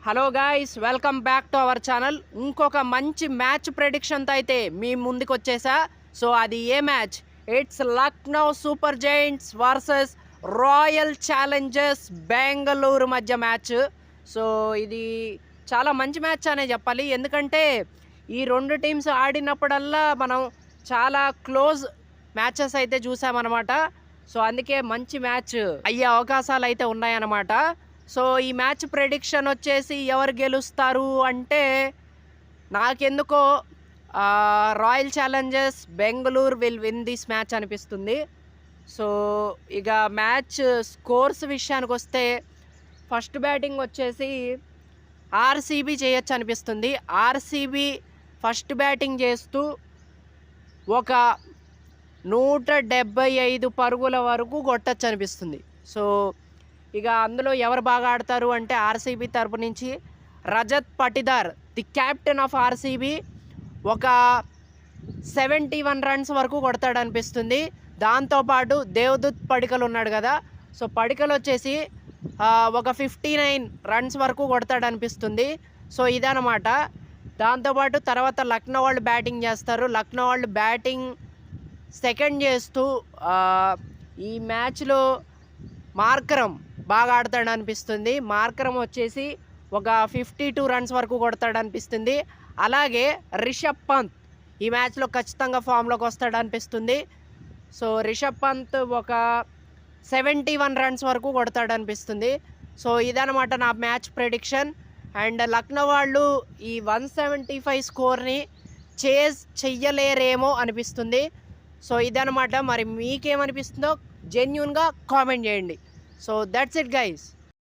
Hello guys, welcome back to our channel. ఇంకొక మంచి match ప్రెడిక్షన్తో అయితే మీ ముందుకు వచ్చేసా. సో అది ఏ match? It's Lucknow super giants versus royal challengers Bengaluru మధ్య మ్యాచ్. సో ఇది చాలా మంచి మ్యాచ్ అనే చెప్పాలి, ఎందుకంటే ఈ రెండు టీమ్స్ ఆడినప్పుడల్లా మనం చాలా క్లోజ్ మ్యాచెస్ అయితే చూసామన్నమాట. సో అందుకే మంచి మ్యాచ్ అయ్యే అవకాశాలు అయితే ఉన్నాయన్నమాట. సో ఈ మ్యాచ్ ప్రెడిక్షన్ వచ్చేసి ఎవరు గెలుస్తారు అంటే, నాకెందుకో royal challengers Bengaluru will win this match అనిపిస్తుంది. సో ఇక మ్యాచ్ స్కోర్స్ విషయానికి వస్తే, ఫస్ట్ బ్యాటింగ్ వచ్చేసి ఆర్సీబీ చేయొచ్చు అనిపిస్తుంది. ఆర్సీబీ ఫస్ట్ బ్యాటింగ్ చేస్తూ ఒక 175 పరుగుల వరకు కొట్టచ్చు అనిపిస్తుంది. సో ఇక అందులో ఎవరు బాగా ఆడతారు అంటే, ఆర్సీబీ తరపు నుంచి Rajat Patidar, the captain of RCB, ఒక 71 రన్స్ వరకు కొడతాడు అనిపిస్తుంది. దాంతోపాటు దేవదూత్ పడికల్ ఉన్నాడు కదా, సో పడికల్ వచ్చేసి ఒక 59 రన్స్ వరకు కొడతాడు అనిపిస్తుంది. సో ఇదన్నమాట. దాంతోపాటు తర్వాత లక్నో వాళ్ళు బ్యాటింగ్ చేస్తారు. లక్నో వాళ్ళు బ్యాటింగ్ సెకండ్ చేస్తూ ఈ మ్యాచ్లో మార్కరం బాగా ఆడతాడు అనిపిస్తుంది. మార్కరం వచ్చేసి ఒక 52 రన్స్ వరకు కొడతాడు అనిపిస్తుంది. అలాగే రిషబ్ పంత్ ఈ మ్యాచ్లో ఖచ్చితంగా ఫామ్లోకి వస్తాడు అనిపిస్తుంది. సో రిషబ్ పంత్ ఒక 71 రన్స్ వరకు కొడతాడు అనిపిస్తుంది. సో ఇదన్నమాట నా మ్యాచ్ ప్రెడిక్షన్. అండ్ లక్నో వాళ్ళు ఈ 175 స్కోర్ని చేజ్ చెయ్యలేరేమో అనిపిస్తుంది. సో ఇదన్నమాట. మరి మీకేమనిపిస్తుందో జెన్యూన్గా కామెంట్ చేయండి. So that's it guys.